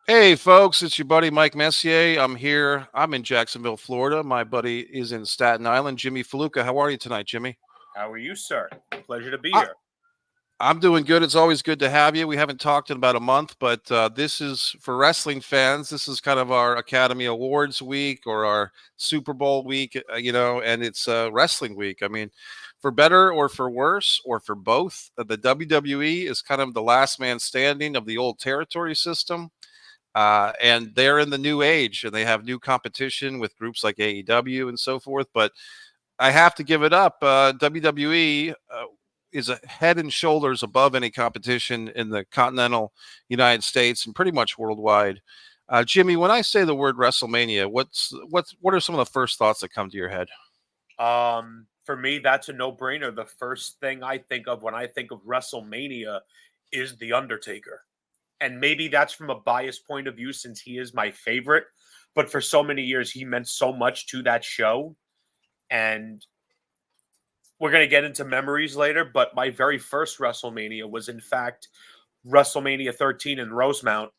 Hey, folks, it's your buddy Mike Messier. I'm here. I'm in Jacksonville, Florida. My buddy is in Staten Island, Jimmy Faluca. How are you tonight, Jimmy? How are you, sir? Pleasure to be I, here. I'm doing good. It's always good to have you. We haven't talked in about a month, but this is for wrestling fans. This is kind of our Academy Awards week or our Super Bowl week, and it's wrestling week. I mean, for better or for worse or for both, the WWE is kind of the last man standing of the old territory system. And they're in the new age and they have new competition with groups like AEW and so forth. But I have to give it up. WWE is a head and shoulders above any competition in the continental United States and pretty much worldwide. Jimmy, when I say the word WrestleMania, what are some of the first thoughts that come to your head? For me, that's a no-brainer. The first thing I think of when I think of WrestleMania is The Undertaker. And maybe that's from a biased point of view since he is my favorite. But for so many years, he meant so much to that show. And we're going to get into memories later. But my very first WrestleMania was, in fact, WrestleMania 13 in Rosemount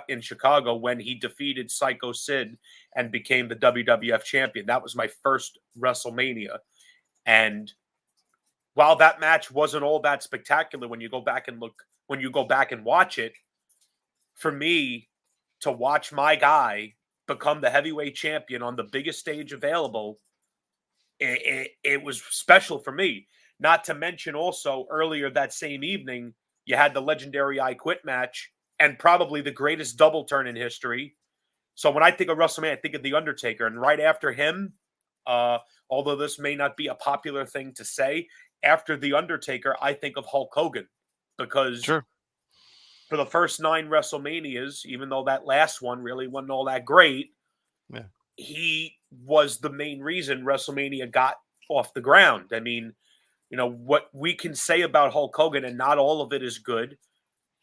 in Chicago when he defeated Psycho Sid and became the WWF champion. That was my first WrestleMania. And while that match wasn't all that spectacular when you go back and watch it, for me to watch my guy become the heavyweight champion on the biggest stage available, it was special for me. Not to mention also earlier that same evening, you had the legendary I Quit match and probably the greatest double turn in history. So when I think of WrestleMania, I think of The Undertaker. And right after him, uh, although this may not be a popular thing to say, after The Undertaker, I think of Hulk Hogan because Sure. for the first 9 WrestleManias, even though that last one really wasn't all that great, Yeah. he was the main reason WrestleMania got off the ground. I mean, what we can say about Hulk Hogan, and not all of it is good.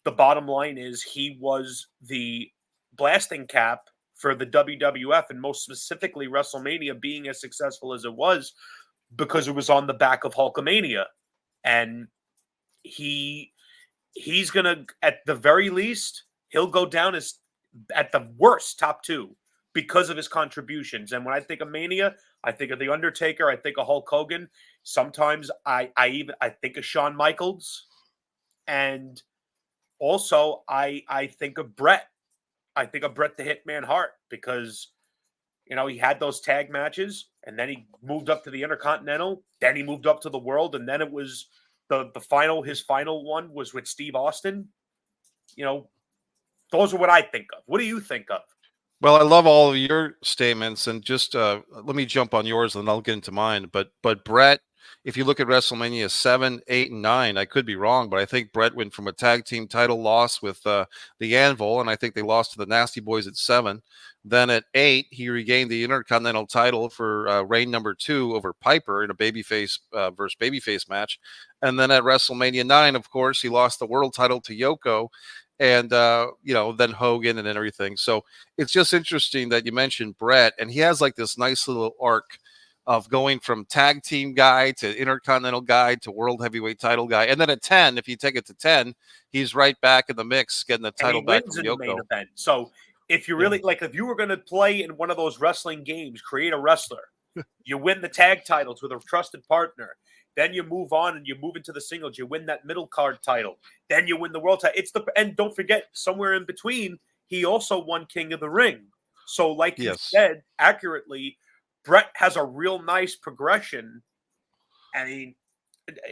The bottom line is he was the blasting cap for the WWF, and most specifically WrestleMania being as successful as it was because it was on the back of Hulkamania. And he he's gonna, at the very least, he'll go down as at the worst top two because of his contributions. And when I think of Mania, I think of The Undertaker, I think of Hulk Hogan. Sometimes I think of Shawn Michaels, and also I think of Bret. I think of Bret the Hitman Hart because he had those tag matches, and then he moved up to the Intercontinental, then he moved up to the World, and then it was the final. His final one was with Steve Austin. You know, those are what I think of. What do you think of? Well, I love all of your statements, and just let me jump on yours, and I'll get into mine. But Brett, if you look at WrestleMania 7, 8, and 9, I could be wrong, but I think Brett went from a tag team title loss with the Anvil, and I think they lost to the Nasty Boys at 7. Then at 8, he regained the Intercontinental title for reign number 2 over Piper in a babyface versus babyface match, and then at WrestleMania 9, of course, he lost the world title to Yoko, and then Hogan and everything. So it's just interesting that you mentioned Brett, and he has like this nice little arc of going from tag team guy to intercontinental guy to world heavyweight title guy. And then at 10, if you take it to 10, he's right back in the mix, getting the And title he back wins from in the main Yoko. event. So if you Yeah. really like, if you were going to play in one of those wrestling games, create a wrestler, you win the tag titles with a trusted partner. Then you move on and you move into the singles. You win that middle card title. Then you win the world title. And don't forget, somewhere in between, he also won King of the Ring. So, like you Yes. said accurately, Brett has a real nice progression. I mean,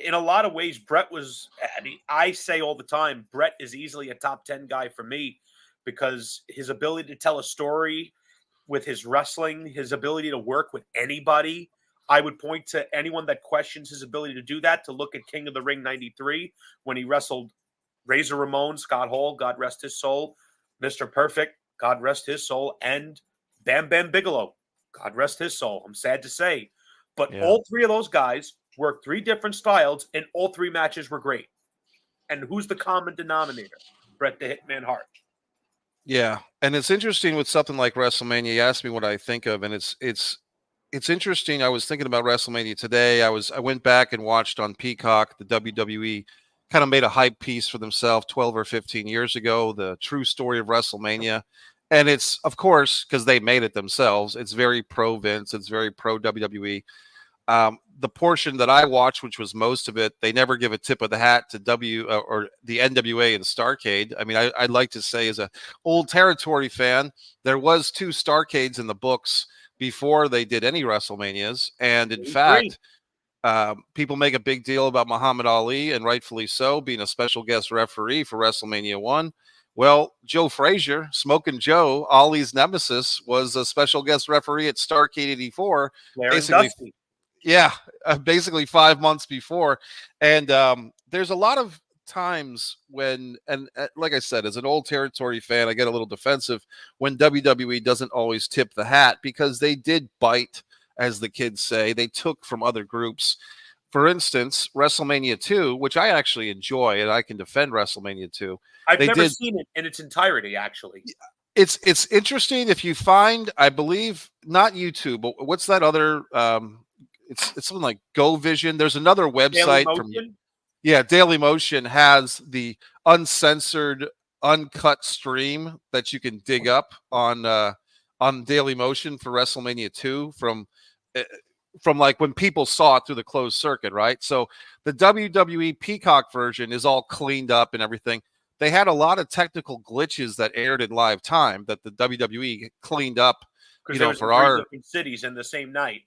in a lot of ways, Brett was. I mean, I say all the time, Brett is easily a top 10 guy for me because his ability to tell a story with his wrestling, his ability to work with anybody. I would point to anyone that questions his ability to do that to look at King of the Ring 93 when he wrestled Razor Ramon, Scott Hall, God rest his soul, Mr. Perfect, God rest his soul, and Bam Bam Bigelow, God rest his soul. I'm sad to say. But Yeah. all three of those guys worked three different styles, and all three matches were great. And who's the common denominator? Bret the Hitman Hart. Yeah. And it's interesting with something like WrestleMania. You asked me what I think of, and it's interesting. I was thinking about WrestleMania today. I went back and watched on Peacock the WWE kind of made a hype piece for themselves 12 or 15 years ago, the true story of WrestleMania. And it's, of course, because they made it themselves, it's very pro Vince, it's very pro WWE. The portion that I watched, which was most of it, they never give a tip of the hat to or the NWA and Starcade. I mean, I'd like to say, as a old territory fan, there was 2 Starcades in the books before they did any WrestleManias, and in I agree. fact, people make a big deal about Muhammad Ali, and rightfully so, being a special guest referee for WrestleMania 1. Well, Joe Frazier, Smoking Joe, Ali's nemesis, was a special guest referee at Starcade 84, Flair and basically, Dusty. yeah, basically 5 months before. And there's a lot of times when, and like I said, as an old territory fan, I get a little defensive when WWE doesn't always tip the hat, because they did bite, as the kids say. They took from other groups. For instance, WrestleMania 2, which I actually enjoy, and I can defend WrestleMania 2. I've They never did. seen it in its entirety, actually. It's interesting if you find, I believe, not YouTube, but what's that other? It's something like Go Vision. There's another Daily website from, Motion. yeah, Daily Motion has the uncensored, uncut stream that you can dig up on Daily Motion for WrestleMania 2 uh, from like when people saw it through the closed circuit, right? So the WWE Peacock version is all cleaned up and everything. They had a lot of technical glitches that aired in live time that the WWE cleaned up, Because it was in for 3 our, different cities in the same night.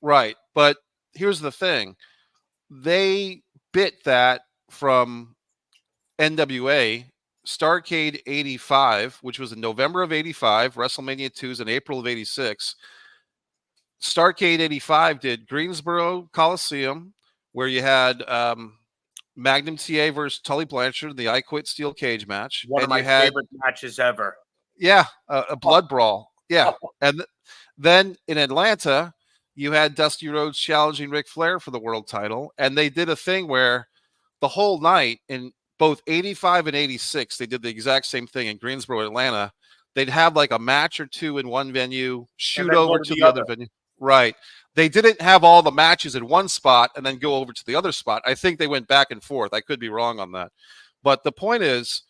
right. But here's the thing. They bit that from NWA. Starcade 85, which was in November of 85, WrestleMania 2 is in April of 86. Starcade 85 did Greensboro Coliseum, where you had Magnum TA versus Tully Blanchard, the I Quit Steel Cage match. One of And you my had, favorite matches ever. yeah, a blood brawl. Yeah. And then in Atlanta, you had Dusty Rhodes challenging Ric Flair for the world title. And they did a thing where the whole night in both 85 and 86, they did the exact same thing in Greensboro, Atlanta. They'd have like a match or two in one venue, And shoot then go over to to the the other other. venue. Right. They didn't have all the matches in one spot and then go over to the other spot. I think they went back and forth. I could be wrong on that. But the point is,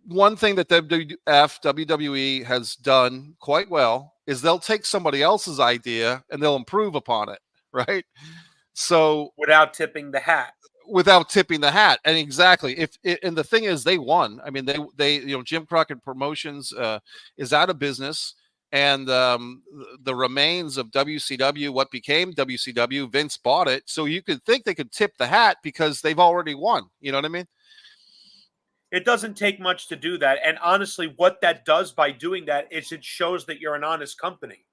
one thing that WWE has done quite well is they'll take somebody else's idea and they'll improve upon it, right? So Without tipping the hat. without tipping the hat, and exactly, if and the thing is, they won. I mean, they Jim Crockett Promotions is out of business, and the remains of WCW, what became WCW, Vince bought it, so you could think they could tip the hat because they've already won. You know what I mean? It doesn't take much to do that. And honestly, what that does by doing that is it shows that you're an honest company.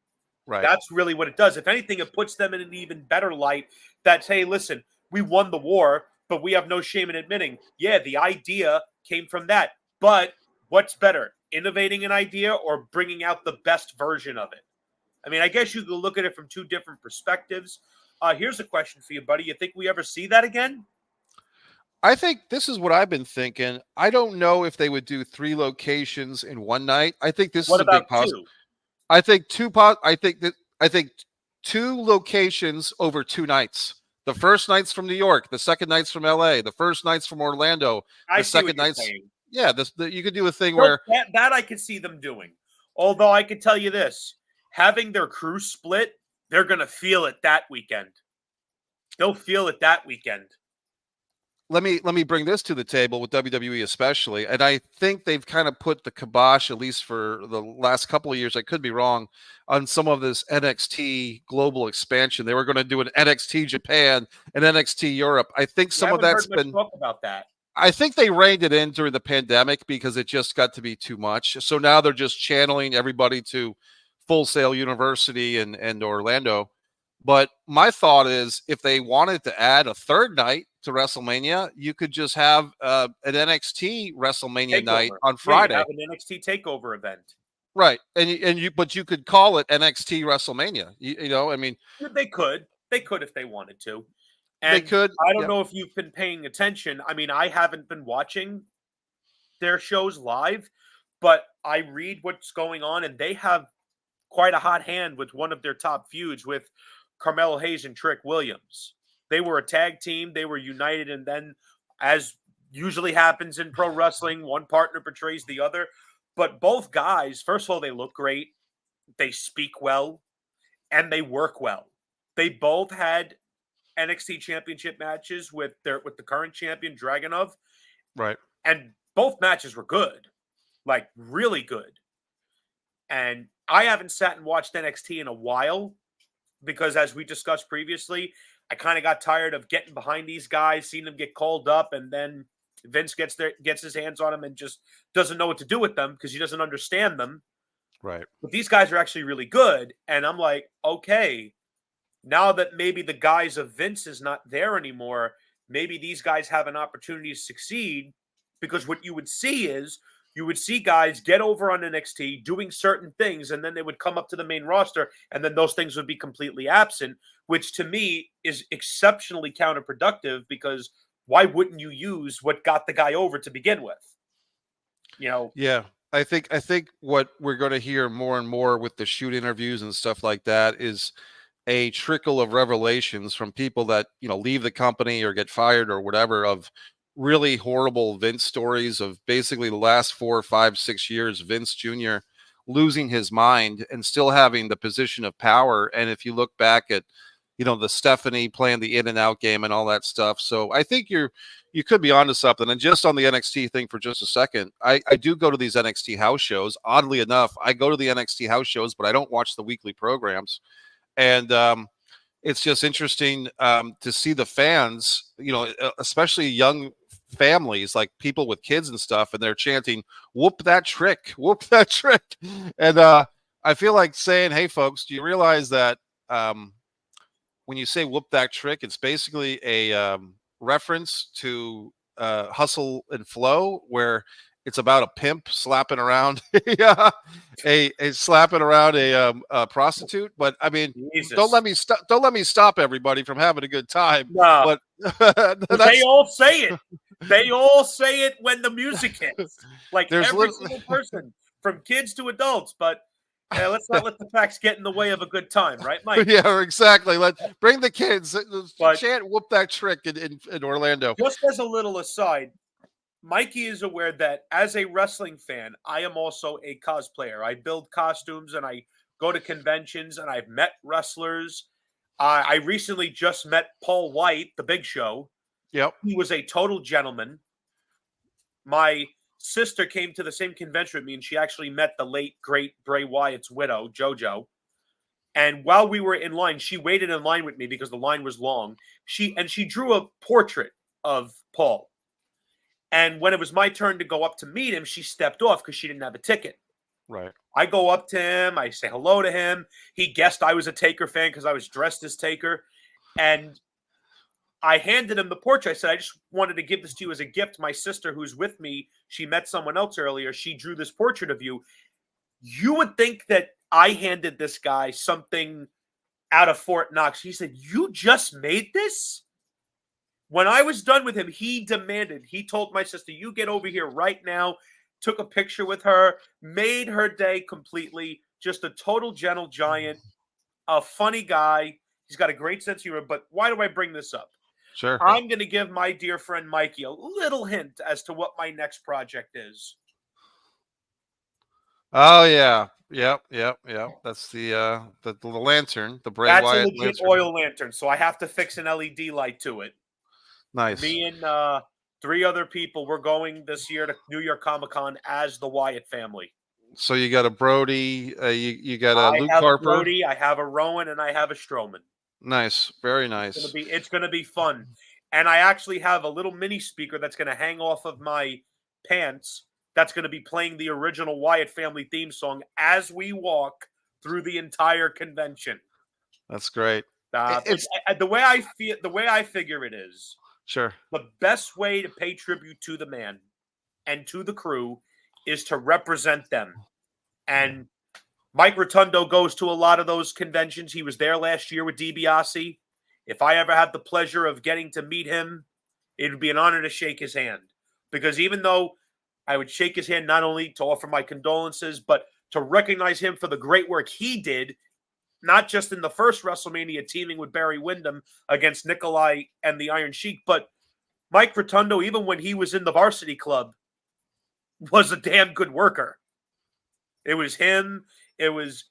Right. That's really what it does. If anything, it puts them in an even better light that, hey, listen, we won the war, but we have no shame in admitting, yeah, the idea came from that. But what's better, innovating an idea or bringing out the best version of it? I mean, I guess you could look at it from 2 different perspectives. Here's a question for you, buddy. You think we ever see that again? I think this is what I've been thinking. I don't know if they would do 3 locations in one night. I think this is What a big about positive. 2? I think I think 2 locations over 2 nights. The first night's from New York, the second night's from LA, the first night's from Orlando, I the see what second you're night's, saying. yeah, you could do a thing Nope, where, that I could see them doing. Although I could tell you this, having their crew split, they're going to feel it that weekend. They'll feel it that weekend. let me bring this to the table with WWE especially, and I think they've kind of put the kibosh, at least for the last couple of years, I could be wrong, on some of this NXT global expansion. They were going to do an NXT Japan and NXT Europe. I think You some of haven't that's heard much been, talk about that. I think they reined it in during the pandemic because it just got to be too much. So now they're just channeling everybody to Full Sail University and Orlando. But my thought is, if they wanted to add a third night to WrestleMania, you could just have an NXT WrestleMania night Takeover. on Yeah, you have Friday, an NXT takeover event. right? But you could call it NXT WrestleMania. I mean, They could. They could if they wanted to. they And could. I don't Yeah. know if you've been paying attention. I mean, I haven't been watching their shows live, but I read what's going on, and they have quite a hot hand with one of their top feuds with Carmelo Hayes and Trick Williams. They were a tag team, they were united, and then as usually happens in pro wrestling, one partner betrays the other. But both guys, first of all, they look great, they speak well, and they work well. They both had NXT championship matches with the current champion Dragunov, Right. and both matches were good, like really good. And I haven't sat and watched NXT in a while because, as we discussed previously, I kind of got tired of getting behind these guys, seeing them get called up, and then Vince gets his hands on them and just doesn't know what to do with them because he doesn't understand them. Right. But these guys are actually really good, and I'm like, okay, now that maybe the guys of Vince is not there anymore, maybe these guys have an opportunity to succeed, because what you would see is you would see guys get over on NXT doing certain things, and then they would come up to the main roster, and then those things would be completely absent, which to me is exceptionally counterproductive, because why wouldn't you use what got the guy over to begin with? Yeah. I think what we're going to hear more and more with the shoot interviews and stuff like that is a trickle of revelations from people that, leave the company or get fired or whatever, of really horrible Vince stories of basically the last 4, 5, 6 years, Vince Jr. losing his mind and still having the position of power. And if you look back at, the Stephanie playing the in and out game and all that stuff. So I think you could be onto something. And just on the NXT thing for just a second, I do go to these NXT house shows. Oddly enough, I go to the NXT house shows, but I don't watch the weekly programs. And it's just interesting to see the fans, especially young families, like people with kids and stuff, and they're chanting, "Whoop that trick, whoop that trick." And I feel like saying, hey, folks, do you realize that when you say "whoop that trick," it's basically a reference to Hustle and Flow, where it's about a pimp slapping around a slapping around a prostitute. But I mean, Jesus. don't let me stop everybody from having a good time. No. But they all say it. They all say it when the music hits. Like every single person, from kids to adults. But let's not let the facts get in the way of a good time, right, Mike? Yeah, exactly. Let's bring the kids. But chant "whoop that trick" in Orlando. Just as a little aside, Mikey is aware that as a wrestling fan, I am also a cosplayer. I build costumes and I go to conventions, and I've met wrestlers. I recently just met Paul White, the Big Show. Yep. He was a total gentleman. My sister came to the same convention with me, and she actually met the late, great Bray Wyatt's widow, JoJo. And while we were in line, she waited in line with me because the line was long. She drew a portrait of Paul. And when it was my turn to go up to meet him, she stepped off because she didn't have a ticket. Right. I go up to him. I say hello to him. He guessed I was a Taker fan because I was dressed as Taker. And I handed him the portrait. I said, I just wanted to give this to you as a gift. My sister, who's with me, she met someone else earlier. She drew this portrait of you. You would think that I handed this guy something out of Fort Knox. He said, you just made this? When I was done with him, he told my sister, you get over here right now, took a picture with her, made her day completely, just a total gentle giant, a funny guy. He's got a great sense of humor, but why do I bring this up? Sure. I'm going to give my dear friend Mikey a little hint as to what my next project is. Oh yeah. Yep. That's the lantern, the Bray That's Wyatt a legit lantern. oil lantern, so I have to fix an LED light to it. Nice. Me and 3 other people, we're going this year to New York Comic Con as the Wyatt family. So you got a Brody, you got a Luke I have Harper. a Brody, I have a Rowan, and I have a Strowman. Nice, very nice. It's gonna be fun. And I actually have a little mini speaker that's gonna hang off of my pants. That's gonna be playing the original Wyatt family theme song as we walk through the entire convention. That's great. The way I figure it is, sure, the best way to pay tribute to the man and to the crew is to represent them. And Mike Rotundo goes to a lot of those conventions. He was there last year with DiBiase. If I ever have the pleasure of getting to meet him, it would be an honor to shake his hand. Because even though I would shake his hand not only to offer my condolences, but to recognize him for the great work he did, not just in the first WrestleMania teaming with Barry Windham against Nikolai and the Iron Sheik, but Mike Rotundo, even when he was in the varsity club, was a damn good worker. It was him. It was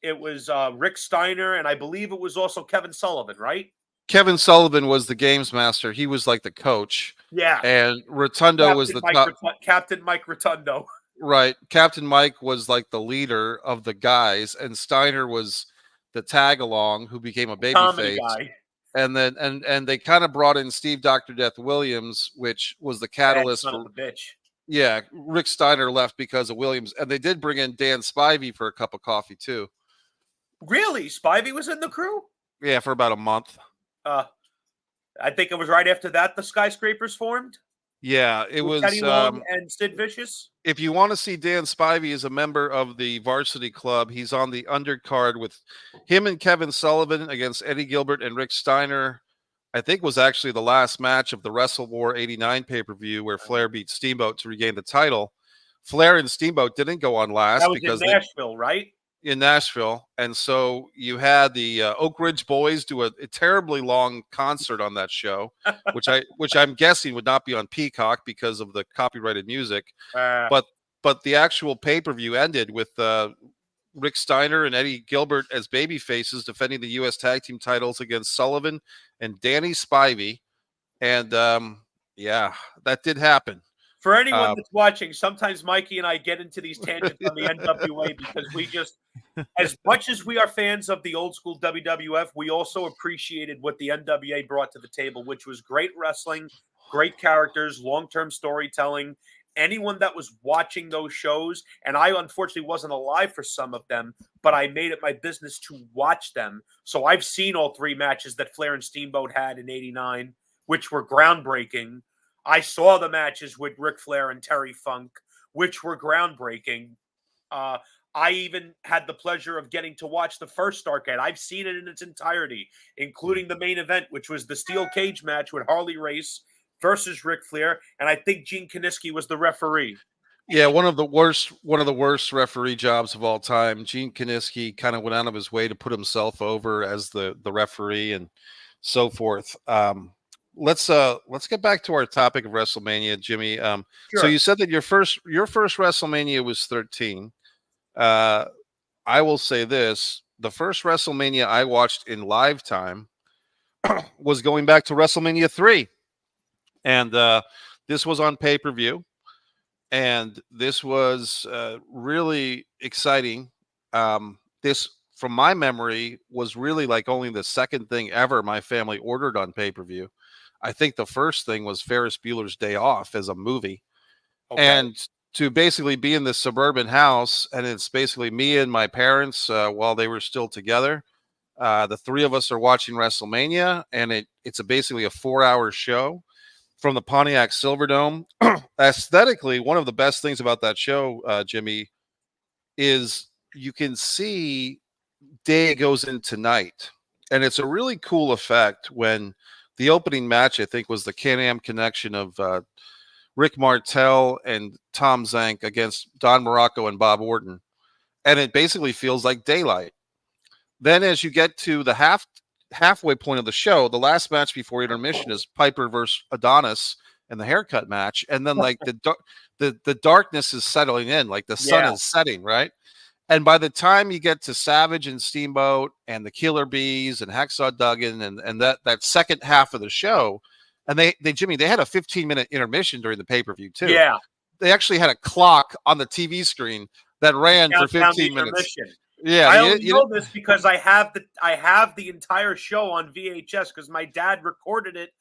Rick Steiner, and I believe it was also Kevin Sullivan, right? Kevin Sullivan was the games master. He was like the coach, Yeah, and Rotundo was the top. Captain Mike Rotundo, Right. Captain Mike was like the leader of the guys, and Steiner was the tag along who became a comedy babyface. guy. And then and they kind of brought in Steve Dr. Death Williams, which was the Bad catalyst son for of a bitch. yeah, Rick Steiner left because of Williams. And they did bring in Dan Spivey for a cup of coffee too. Really, Spivey was in the crew. Yeah, for about a month. Uh, I think it was right after that the Skyscrapers formed Yeah, it with was Teddy Long and Sid Vicious. if you want to see Dan Spivey as a member of the varsity club, he's on the undercard with him and Kevin Sullivan against Eddie Gilbert and Rick Steiner. I think was actually the last match of the Wrestle War 89 pay-per-view where Flair beat Steamboat to regain the title. Flair and Steamboat didn't go on That last was in because Nashville, right? in Nashville. And so you had the Oak Ridge Boys do a terribly long concert on that show, which I'm guessing would not be on Peacock because of the copyrighted music. Uh, But the actual pay-per-view ended with Rick Steiner and Eddie Gilbert as baby faces defending the U.S. Tag Team titles against Sullivan and Danny Spivey. And yeah, that did happen. for anyone that's watching, sometimes Mikey and I get into these tangents on the NWA because we just, as much as we are fans of the old school WWF, we also appreciated what the NWA brought to the table, which was great wrestling, great characters, long-term storytelling. Anyone that was watching those shows, and I unfortunately wasn't alive for some of them, but I made it my business to watch them. So I've seen all three matches that Flair and Steamboat had in '89, which were groundbreaking. I saw the matches with Ric Flair and Terry Funk, which were groundbreaking. I even had the pleasure of getting to watch the first Starrcade. I've seen it in its entirety, including the main event, which was the steel cage match with Harley Race versus Ric Flair, and I think Gene Kiniski was the referee. Yeah, one of the worst referee jobs of all time. Gene Kiniski kind of went out of his way to put himself over as the referee and so forth. Let's get back to our topic of WrestleMania, Jimmy. So Sure. you said that your first WrestleMania was 13. I will say this: the first WrestleMania I watched in live time was going back to WrestleMania 3, and this was on pay-per-view. And this was really exciting. This, from my memory, was really like only the second thing ever my family ordered on pay-per-view. I think the first thing was Ferris Bueller's Day Off as a movie. Okay. And to basically be in this suburban house, and it's basically me and my parents while they were still together. The three of us are watching WrestleMania, and it's basically a 4-hour show from the Pontiac Silverdome. Aesthetically, one of the best things about that show, Jimmy, is you can see day goes into night. And it's a really cool effect when the opening match, I think, was the Can-Am connection of Rick Martel and Tom Zank against Don Morocco and Bob Orton. And it basically feels like daylight. Then as you get to the halfway point of the show, the last match before intermission is Piper versus Adonis and the haircut match, and then like the darkness is settling in, like the sun is setting, right? And by the time you get to Savage and Steamboat and the Killer Bees and Hacksaw Duggan and that second half of the show, and they Jimmy, they had a 15-minute intermission during the pay-per-view too. Yeah. They actually had a clock on the TV screen that ran for 15 minutes. Yeah, I only know this because I have the entire show on VHS because my dad recorded it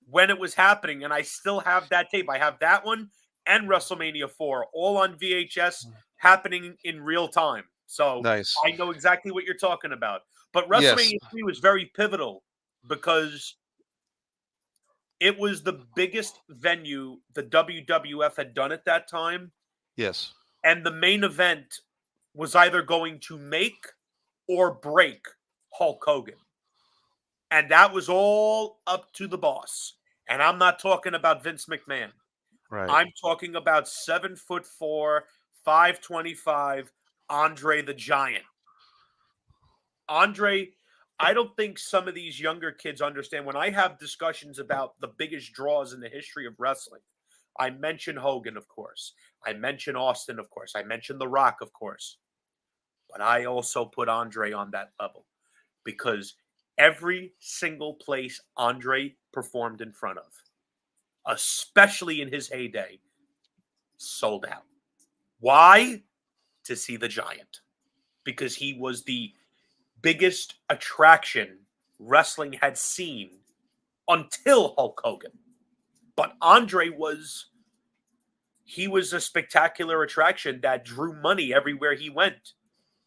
when it was happening, and I still have that tape. I have that one and WrestleMania 4 all on VHS happening in real time. So nice. I know exactly what you're talking about. But Yes. WrestleMania 3 was very pivotal because it was the biggest venue the WWF had done at that time. Yes. And the main event was either going to make or break Hulk Hogan. And that was all up to the boss. And I'm not talking about Vince McMahon. Right. I'm talking about 7'4", 525, Andre the Giant. Andre, I don't think some of these younger kids understand. When I have discussions about the biggest draws in the history of wrestling, I mention Hogan, of course. I mention Austin, of course. I mention The Rock, of course. But I also put Andre on that level because every single place Andre performed in front of, especially in his heyday, sold out. Why? To see the Giant. Because he was the biggest attraction wrestling had seen until Hulk Hogan. But Andre was he was a spectacular attraction that drew money everywhere he went.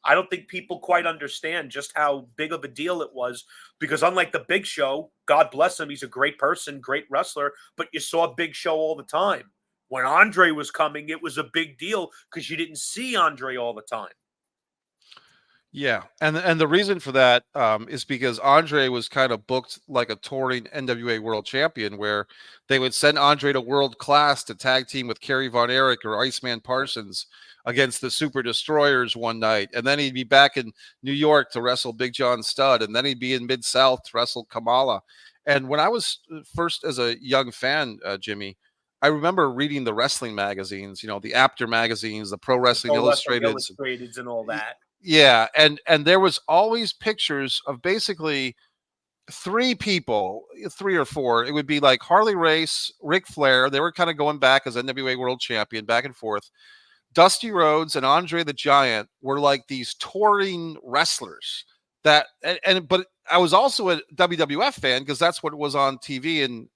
I don't think people quite understand just how big of a deal it was because unlike the Big Show, God bless him, he's a great person, great wrestler, but you saw Big Show all the time. When Andre was coming, it was a big deal because you didn't see Andre all the time. Yeah, and the reason for that is because Andre was kind of booked like a touring NWA World Champion, where they would send Andre to World Class to tag team with Kerry Von Erich or Iceman Parsons against the Super Destroyers one night, and then he'd be back in New York to wrestle Big John Studd, and then he'd be in Mid South to wrestle Kamala. And when I was first as a young fan, Jimmy, I remember reading the wrestling magazines, the Apter magazines, the Pro The Wrestling Pro Wrestling Illustrated. Illustrateds and all that. Yeah, and there was always pictures of basically three people, three or four. It would be like Harley Race, Ric Flair. They were kind of going back as NWA World Champion, back and forth. Dusty Rhodes and Andre the Giant were like these touring wrestlers but I was also a WWF fan because that's what was on TV in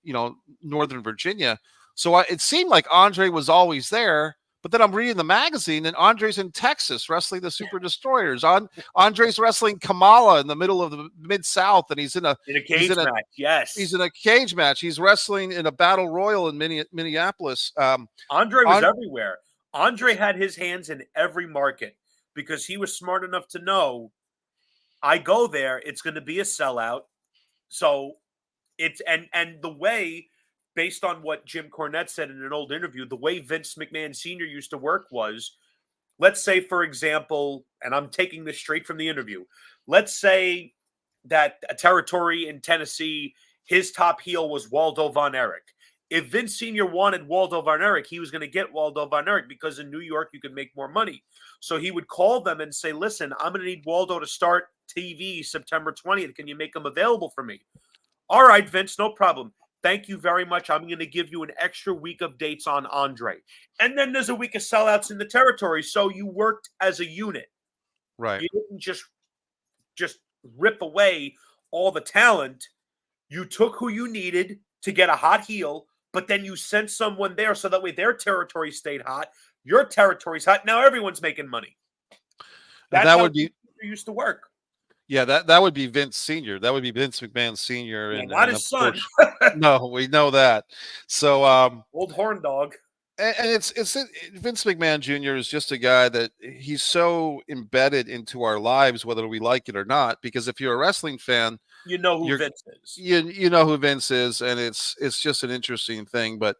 Northern Virginia. So it seemed like Andre was always there. But then I'm reading the magazine, and Andre's in Texas wrestling the Super Destroyers. Andre's wrestling Kamala in the middle of the Mid South, and In a cage match, yes. He's in a cage match. He's wrestling in a battle royal in Minneapolis. Andre was everywhere. Andre had his hands in every market because he was smart enough to know I go there, it's going to be a sellout. So it's and the way, based on what Jim Cornette said in an old interview, the way Vince McMahon Sr. used to work was, let's say, for example, and I'm taking this straight from the interview, let's say that a territory in Tennessee, his top heel was Waldo Von Erich. If Vince Sr. wanted Waldo Von Erich, he was going to get Waldo Von Erich because in New York you could make more money. So he would call them and say, listen, I'm going to need Waldo to start TV September 20th. Can you make him available for me? All right, Vince, no problem. Thank you very much. I'm going to give you an extra week of dates on Andre. And then there's a week of sellouts in the territory. So you worked as a unit. Right. You didn't just rip away all the talent. You took who you needed to get a hot heel, but then you sent someone there so that way their territory stayed hot. Your territory's hot. Now everyone's making money. That's that how would be it used to work. Yeah, that would be Vince Sr. That would be Vince McMahon Sr. Yeah, not his son. No, we know that. So old horn dog. And it's Vince McMahon Jr. is just a guy that he's so embedded into our lives, whether we like it or not. Because if you're a wrestling fan, you know who Vince is. You know who Vince is, and it's just an interesting thing. But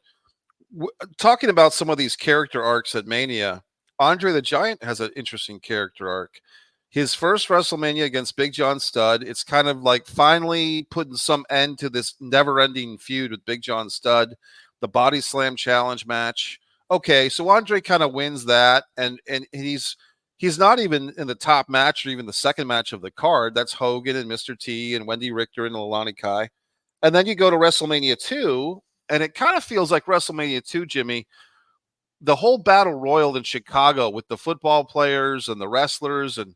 talking about some of these character arcs at Mania, Andre the Giant has an interesting character arc. His first WrestleMania against Big John Studd, it's kind of like finally putting some end to this never-ending feud with Big John Studd. The Body Slam Challenge match. Okay, so Andre kind of wins that, and he's not even in the top match or even the second match of the card. That's Hogan and Mr. T and Wendy Richter and Leilani Kai. And then you go to WrestleMania 2, and it kind of feels like WrestleMania 2, Jimmy. The whole battle royal in Chicago with the football players and the wrestlers, and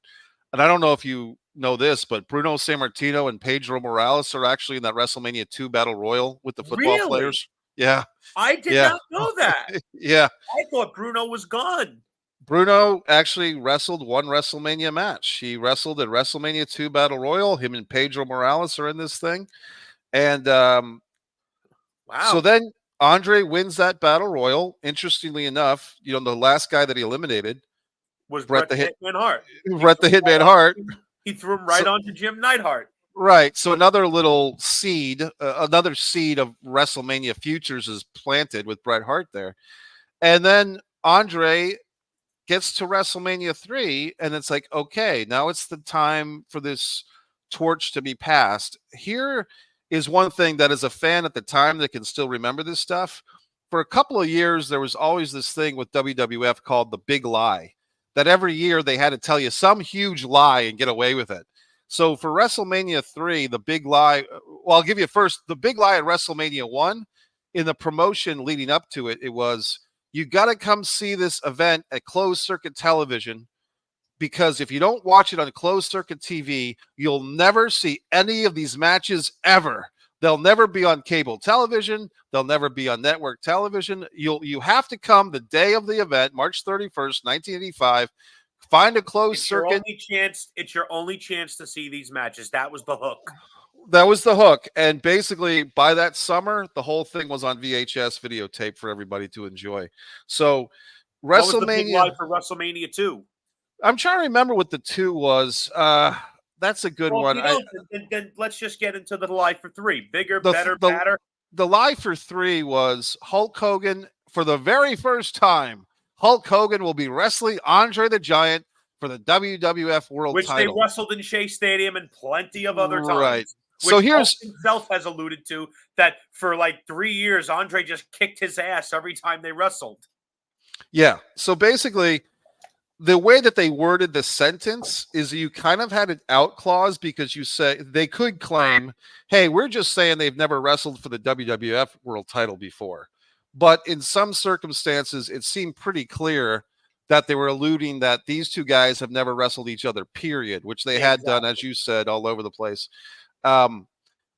I don't know if you know this, but Bruno Sammartino and Pedro Morales are actually in that WrestleMania 2 battle royal with the football players. Yeah. I did not know that. Yeah. I thought Bruno was gone. Bruno actually wrestled one WrestleMania match. He wrestled at WrestleMania 2 Battle Royal. Him and Pedro Morales are in this thing. And wow. So then Andre wins that Battle Royal. Interestingly enough, the last guy that he eliminated was Bret the Hitman Hart. Bret the Hitman Hart. He threw him right onto Jim Neidhart. Right. So another little seed, another seed of WrestleMania futures is planted with Bret Hart there. And then Andre gets to WrestleMania 3, and it's like, okay, now it's the time for this torch to be passed. Here is one thing that, as a fan at the time, that can still remember this stuff. For a couple of years, there was always this thing with WWF called the Big Lie, that every year they had to tell you some huge lie and get away with it. So for WrestleMania 3, the big lie, well, I'll give you first the big lie at WrestleMania 1. In the promotion leading up to it, it was, you got to come see this event at closed circuit television, because if you don't watch it on closed circuit TV, you'll never see any of these matches ever. They'll never be on cable television. They'll never be on network television. You have to come the day of the event, March 31st, 1985. Find a closed It's your circuit. only chance. It's your only chance to see these matches. That was the hook. That was the hook. And basically, by that summer, the whole thing was on VHS videotape for everybody to enjoy. So, What was the big lie WrestleMania. for WrestleMania 2? I'm trying to remember what the 2 was. That's a good Well, if one. you don't, then let's just get into the lie for 3. Bigger, the better, the badder. the lie for 3 was Hulk Hogan for the very first time. Hulk Hogan will be wrestling Andre the Giant for the WWF World Which they Title. wrestled in Shea Stadium and plenty of other Right. times. So Which here's Hulk himself has alluded to that for like 3 years, Andre just kicked his ass every time they wrestled. yeah. So basically, the way that they worded the sentence is you kind of had an out clause, because you say they could claim, hey, we're just saying they've never wrestled for the WWF World Title before. But in some circumstances, it seemed pretty clear that they were alluding that these two guys have never wrestled each other, period, which they had done, as you said, all over the place. Um,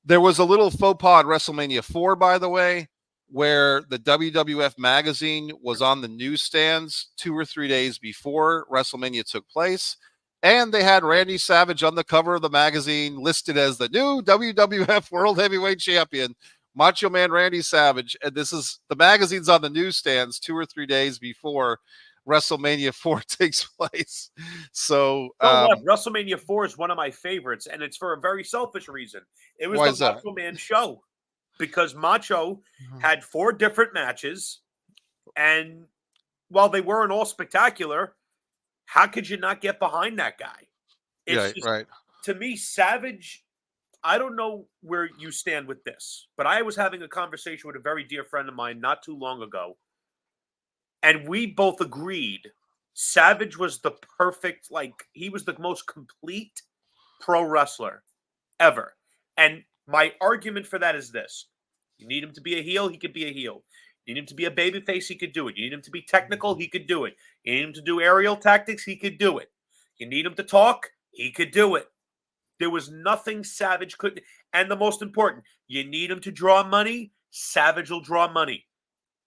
there was a little faux pas at WrestleMania 4, by the way, where the WWF magazine was on the newsstands 2 or 3 days before WrestleMania took place. And they had Randy Savage on the cover of the magazine listed as the new WWF World Heavyweight Champion, Macho Man Randy Savage. And this is the magazine's on the newsstands 2 or 3 days before WrestleMania 4 takes place. So, WrestleMania 4 is one of my favorites, and it's for a very selfish reason. It was why the is that? Macho Man show because Macho had 4 different matches, and while they weren't all spectacular, how could you not get behind that guy? It's just, right. to me, Savage, I don't know where you stand with this, but I was having a conversation with a very dear friend of mine not too long ago, and we both agreed Savage was the perfect, like, he was the most complete pro wrestler ever. And my argument for that is this: you need him to be a heel, he could be a heel. You need him to be a babyface, he could do it. You need him to be technical, he could do it. You need him to do aerial tactics, he could do it. You need him to talk, he could do it. There was nothing Savage couldn't. And the most important, you need him to draw money, Savage will draw money.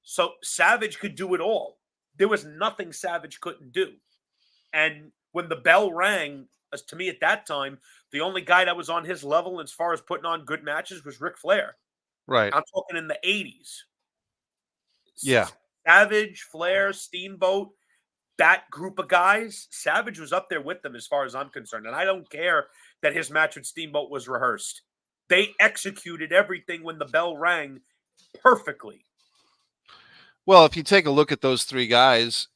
So Savage could do it all. There was nothing Savage couldn't do. And when the bell rang, as to me at that time, the only guy that was on his level as far as putting on good matches was Ric Flair. Right. I'm talking in the 80s. Yeah. Savage, Flair, Steamboat, that group of guys, Savage was up there with them as far as I'm concerned. And I don't care that his match with Steamboat was rehearsed. They executed everything when the bell rang perfectly. Well, if you take a look at those 3 guys,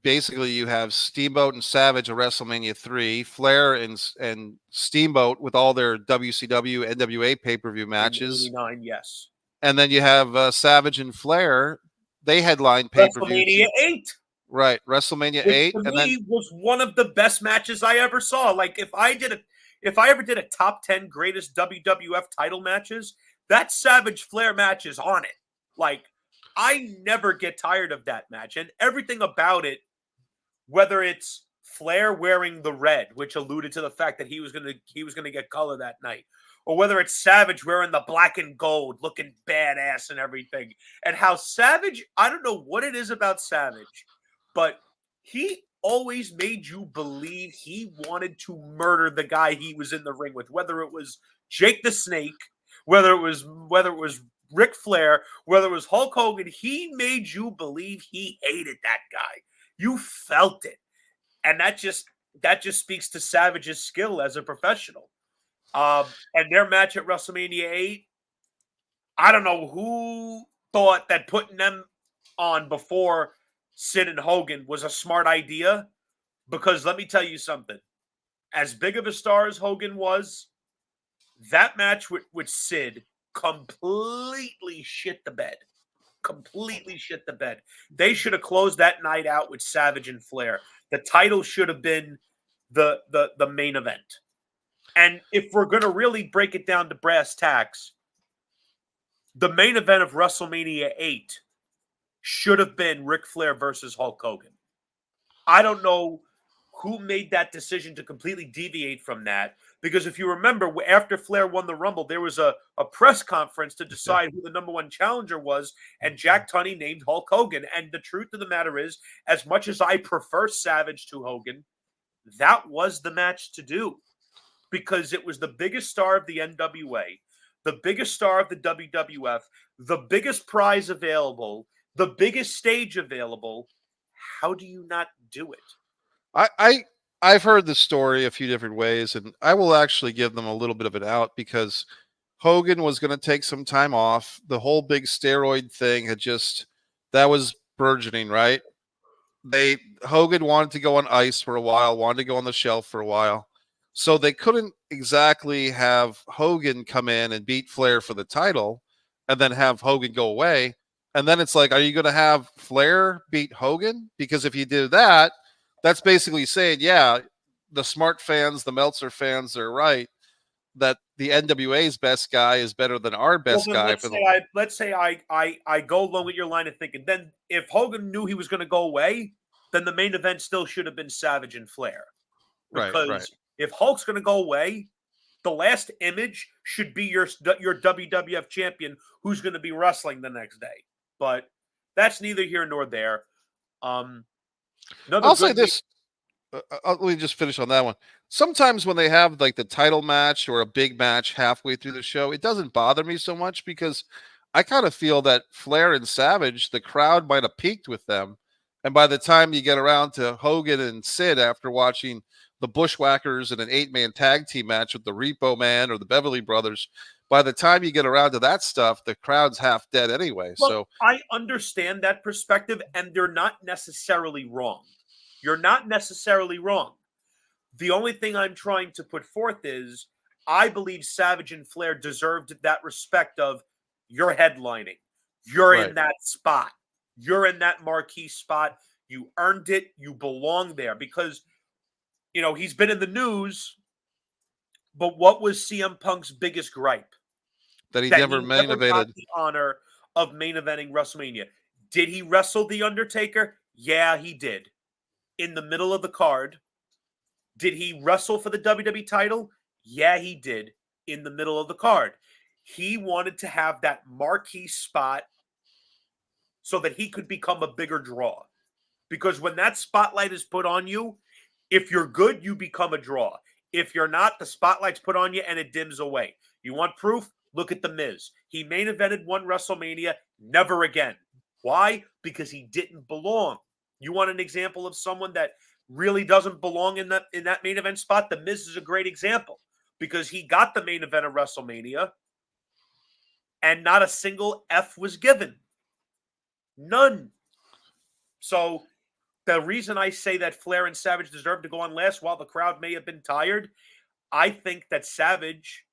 basically you have Steamboat and Savage at WrestleMania 3, Flair and Steamboat with all their WCW, NWA pay-per-view matches. 89, yes. And then you have Savage and Flair. They headlined pay-per-view. WrestleMania 8. Right, WrestleMania Which 8. To and me then was one of the best matches I ever saw. Like, if I ever did a top 10 greatest WWF title matches, that Savage Flair match is on it. Like, I never get tired of that match, and everything about it, whether it's Flair wearing the red, which alluded to the fact that he was gonna get color that night, or whether it's Savage wearing the black and gold, looking badass and everything, and how Savage, I don't know what it is about Savage, but he always made you believe he wanted to murder the guy he was in the ring with, whether it was Jake the Snake, whether it was Ric Flair, whether it was Hulk Hogan. He made you believe he hated that guy. You felt it. And that just speaks to Savage's skill as a professional. And their match at WrestleMania 8, I don't know who thought that putting them on before Sid and Hogan was a smart idea, because let me tell you something. As big of a star as Hogan was, That match with Sid completely shit the bed. Completely shit the bed. They should have closed that night out with Savage and Flair. The title should have been the main event. And if we're going to really break it down to brass tacks, the main event of WrestleMania 8 should have been Ric Flair versus Hulk Hogan. I don't know who made that decision to completely deviate from that. Because if you remember, after Flair won the Rumble, there was a press conference to decide who the number one challenger was, and Jack Tunney named Hulk Hogan. And the truth of the matter is, as much as I prefer Savage to Hogan, that was the match to do because it was the biggest star of the NWA, the biggest star of the WWF, the biggest prize available, the biggest stage available. How do you not do it? I've heard the story a few different ways, and I will actually give them a little bit of an out because Hogan was going to take some time off. The whole big steroid thing had just that was burgeoning, right? Hogan wanted to go on ice for a while, wanted to go on the shelf for a while. So they couldn't exactly have Hogan come in and beat Flair for the title and then have Hogan go away. And then it's like, are you going to have Flair beat Hogan? Because if you do that, that's basically saying, yeah, the smart fans, the Meltzer fans are right that the NWA's best guy is better than our Well, best then guy let's say I go along with your line of thinking. Then if Hogan knew he was going to go away, then the main event still should have been Savage and Flair. right. Because if Hulk's going to go away, the last image should be your WWF champion who's going to be wrestling the next day. But that's neither here nor there. I'll say this. Let me just finish on that one. Sometimes when they have like the title match or a big match halfway through the show, it doesn't bother me so much because I kind of feel that Flair and Savage, the crowd might have peaked with them. And by the time you get around to Hogan and Sid after watching the Bushwhackers in an 8-man tag team match with the Repo Man or the Beverly Brothers, by the time you get around to that stuff, the crowd's half dead anyway. Well, So I understand that perspective, and they're not necessarily wrong. You're not necessarily wrong. The only thing I'm trying to put forth is I believe Savage and Flair deserved that respect of you're headlining. You're right. in that spot. You're in that marquee spot. You earned it. You belong there because, he's been in the news. But what was CM Punk's biggest gripe? That he That never he main never got evented. the honor of main eventing WrestleMania. Did he wrestle The Undertaker? Yeah, he did. In the middle of the card. Did he wrestle for the WWE title? Yeah, he did. In the middle of the card. He wanted to have that marquee spot so that he could become a bigger draw. Because when that spotlight is put on you, if you're good, you become a draw. If you're not, the spotlight's put on you and it dims away. You want proof? Look at The Miz. He main evented one WrestleMania, never again. Why? Because he didn't belong. You want an example of someone that really doesn't belong in that main event spot? The Miz is a great example because he got the main event of WrestleMania and not a single F was given. None. So the reason I say that Flair and Savage deserve to go on last while the crowd may have been tired, I think that Savage,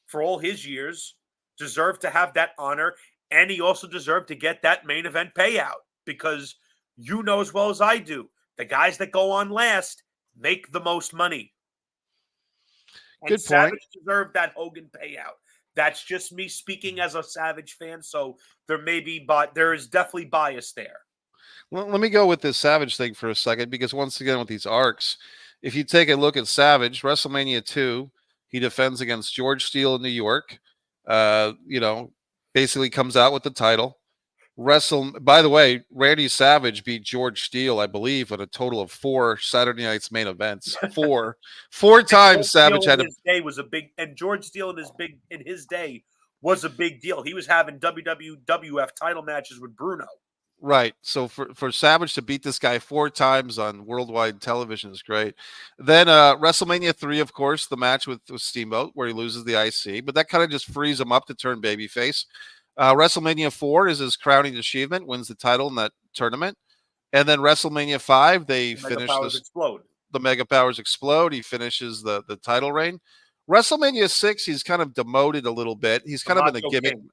for all his years, deserved to have that honor, and he also deserved to get that main event payout because you know as well as I do, the guys that go on last make the most money. And Good point. Savage deserved that Hogan payout. That's just me speaking as a Savage fan, so there is definitely bias there. Well, let me go with this Savage thing for a second because once again with these arcs, if you take a look at Savage, WrestleMania 2, he defends against George Steele in New York. Basically comes out with the title. By the way, Randy Savage beat George Steele, I believe, at a total of 4 Saturday Night's main events. Four times Savage had his day was a big, and George Steele in his day was a big deal. He was having WWF title matches with Bruno. Right. So for Savage to beat this guy 4 times on worldwide television is great. Then WrestleMania 3, of course, the match with Steamboat where he loses the IC, but that kind of just frees him up to turn babyface. WrestleMania 4 is his crowning achievement, wins the title in that tournament. And then WrestleMania 5, they finish Mega Powers explode. The Mega Powers explode. He finishes the title reign. WrestleMania 6, he's kind of demoted a little bit. He's The kind of been a Macho gimmick. King.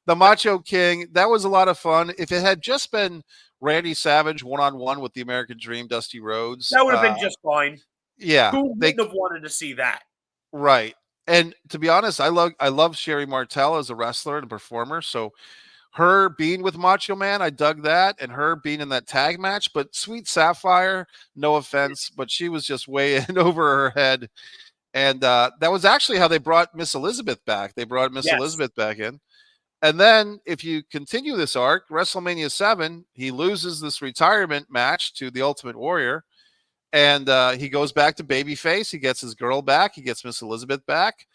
The Macho King, that was a lot of fun. If it had just been Randy Savage one-on-one with the American Dream, Dusty Rhodes, That would have been just fine. yeah, Who they wouldn't have wanted to see that? right. And to be honest, I love Sherry Martel as a wrestler and a performer. So her being with Macho Man, I dug that, and her being in that tag match. But Sweet Sapphire, no offense, but she was just way in over her head. And that was actually how they brought Miss Elizabeth back. They brought Miss Yes. Elizabeth back in. And then if you continue this arc, WrestleMania 7, he loses this retirement match to the Ultimate Warrior. And he goes back to babyface. He gets his girl back. He gets Miss Elizabeth back.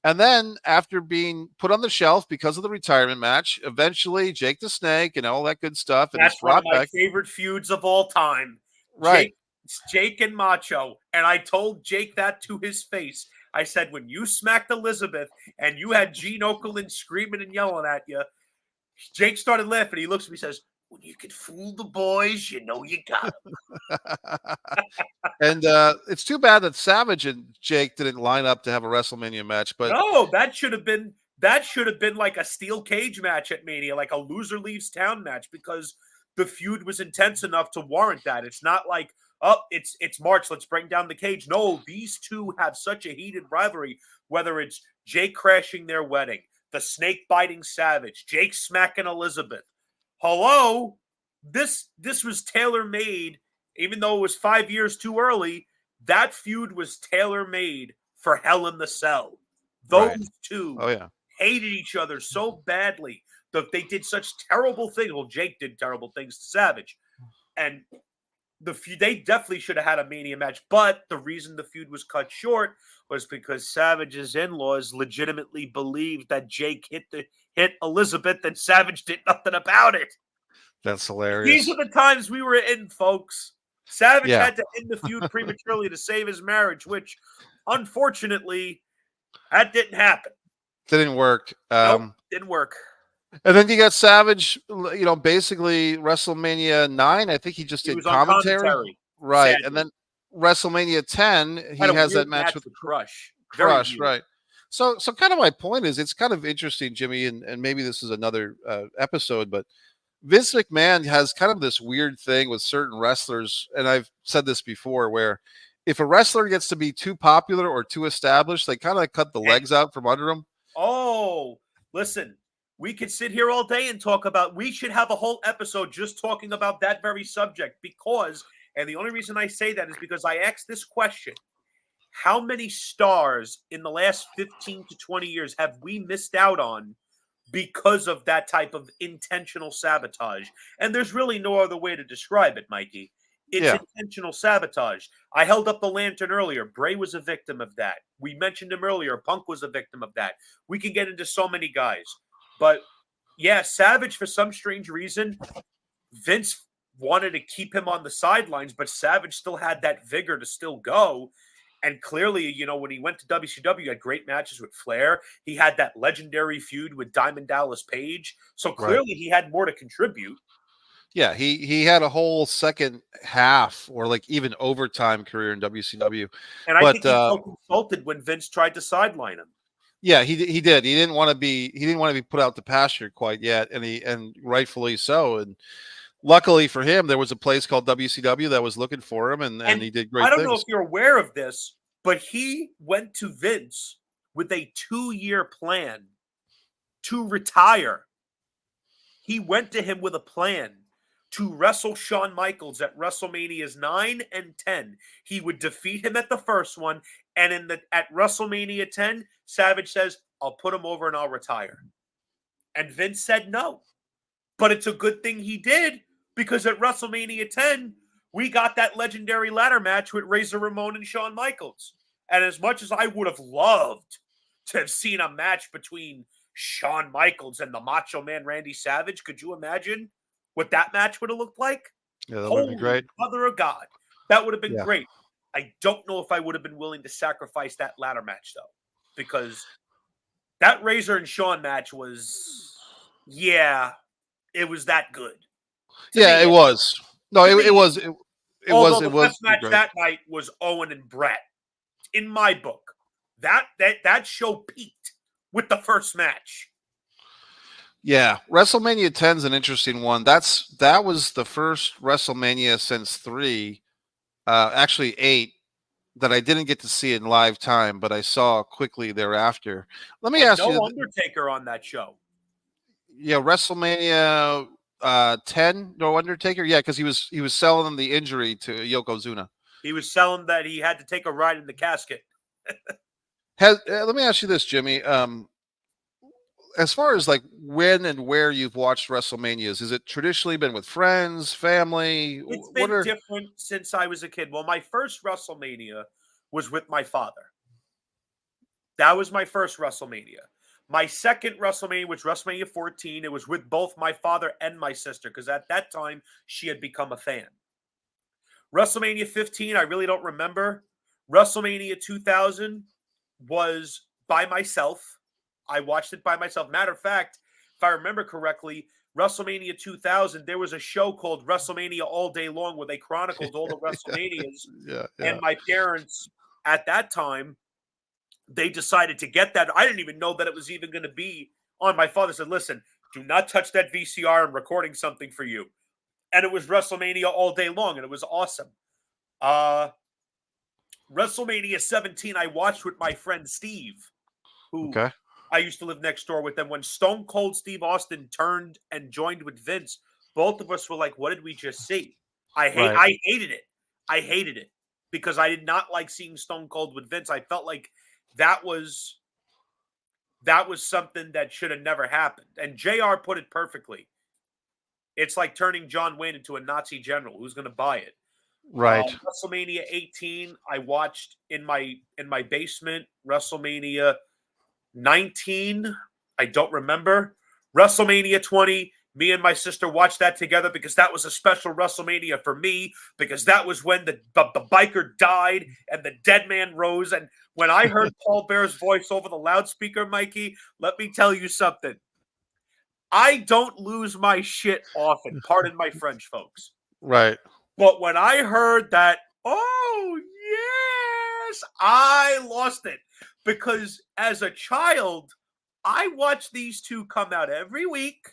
And then after being put on the shelf because of the retirement match, eventually Jake the Snake and all that good stuff, and he's That's one of brought my back. favorite feuds of all time. Right. Jake and Macho. And I told Jake that to his face. I said, when you smacked Elizabeth and you had Gene Okerlund screaming and yelling at you, Jake started laughing. He looks at me and says, when you can fool the boys, you know you got And it's too bad that Savage and Jake didn't line up to have a WrestleMania match. But No, that should have been like a steel cage match at Mania, like a loser leaves town match, because the feud was intense enough to warrant that. It's not like, oh, it's March, let's bring down the cage. No, these two have such a heated rivalry, whether it's Jake crashing their wedding, the snake biting Savage, Jake smacking Elizabeth. Hello? This was tailor made, even though it was 5 years too early. That feud was tailor made for Hell in the Cell. right. Those two Oh yeah. hated each other so badly that they did such terrible things. Well, Jake did terrible things to Savage, and they definitely should have had a Mania match. But the reason the feud was cut short was because Savage's in-laws legitimately believed that Jake hit Elizabeth, and Savage did nothing about it. That's These hilarious. are the times we were in, folks. Savage Yeah. had to end the feud prematurely to save his marriage, which unfortunately that didn't happen. Didn't work. Nope, didn't work. And then you got Savage, basically WrestleMania 9. I think he just He did was on commentary. commentary, Right. And sadly. then WrestleMania 10, Had he a has weird that match match with with Crush. Very Crush. weird. Right. So kind of my point is it's kind of interesting, Jimmy, and maybe this is another episode, but Vince McMahon has kind of this weird thing with certain wrestlers. And I've said this before where if a wrestler gets to be too popular or too established, they kind of cut the And legs out from under them. oh, listen, we could sit here all day and talk about. We should have a whole episode just talking about that very subject because, and the only reason I say that is because I asked this question: how many stars in the last 15 to 20 years have we missed out on because of that type of intentional sabotage? And there's really no other way to describe it, Mikey. It's Yeah. intentional sabotage. I held up the lantern earlier. Bray was a victim of that. We mentioned him earlier. Punk was a victim of that. We can get into so many guys. But yeah, Savage, for some strange reason, Vince wanted to keep him on the sidelines, but Savage still had that vigor to still go. And clearly, when he went to WCW, he had great matches with Flair. He had that legendary feud with Diamond Dallas Page. So Right. clearly he had more to contribute. Yeah, he had a whole second half or like even overtime career in WCW. And I But think he felt insulted when Vince tried to sideline him. yeah, he did. He didn't want to be put out to pasture quite yet, and rightfully so. And luckily for him, there was a place called WCW that was looking for him, and And he did I great don't know if things. you're aware of this, but he went to Vince with a 2-year plan to retire. He went to him with a plan to wrestle Shawn Michaels at WrestleManias 9 and 10. He would defeat him at the first one, and at WrestleMania 10, Savage says, "I'll put him over and I'll retire." And Vince said no. But it's a good thing he did, because at WrestleMania 10, we got that legendary ladder match with Razor Ramon and Shawn Michaels. And as much as I would have loved to have seen a match between Shawn Michaels and the Macho Man Randy Savage, could you imagine what that match would have looked like? Yeah, that would have been Holy great. mother of God. That would have been Yeah, great. I don't know if I would have been willing to sacrifice that ladder match, though, because that Razor and Shawn match was, yeah, it was that good. To yeah, me, it was. No, to it me, was. It although was. It the was best match great. that night was Owen and Brett, in my book, That show peaked with the first match. Yeah, WrestleMania 10 is an interesting one. That was the first WrestleMania since 3, actually 8, that I didn't get to see in live time, but I saw quickly thereafter. Let me And ask no you, Undertaker on that show. yeah, WrestleMania 10, no Undertaker, yeah, because he was selling the injury to Yokozuna. He was selling that he had to take a ride in the casket. Let me ask you this, Jimmy. As far as like when and where you've watched WrestleManias, is it traditionally been with friends, family? It's What been are different since I was a kid. Well, my first WrestleMania was with my father. That was my first WrestleMania. My second WrestleMania, which WrestleMania 14, it was with both my father and my sister because at that time she had become a fan. WrestleMania 15, I really don't remember. WrestleMania 2000 was by myself. I watched it by myself. Matter of fact, if I remember correctly, WrestleMania 2000, there was a show called WrestleMania All Day Long where they chronicled all the WrestleManias. yeah, And yeah, my parents at that time, they decided to get that. I didn't even know that it was even going to be on. My father said, listen, do not touch that VCR. I'm recording something for you. And it was WrestleMania All Day Long, and it was awesome. Uh, WrestleMania 17, I watched with my friend Steve, who okay, I used to live next door with them. When Stone Cold Steve Austin turned and joined with Vince, both of us were like, what did we just see? right, I hated it. I hated it because I did not like seeing Stone Cold with Vince. I felt like that was something that should have never happened. And JR put it perfectly. It's like turning John Wayne into a Nazi general. Who's going to buy it? right, WrestleMania 18, I watched in my basement. WrestleMania 19, I don't remember. WrestleMania 20, me and my sister watched that together because that was a special WrestleMania for me because that was when the biker died and the dead man rose. And when I heard Paul Bear's voice over the loudspeaker, Mikey, let me tell you something. I don't lose my shit often. Pardon my French, folks. right, But when I heard that, oh, yes, I lost it. Because as a child, I watched these two come out every week.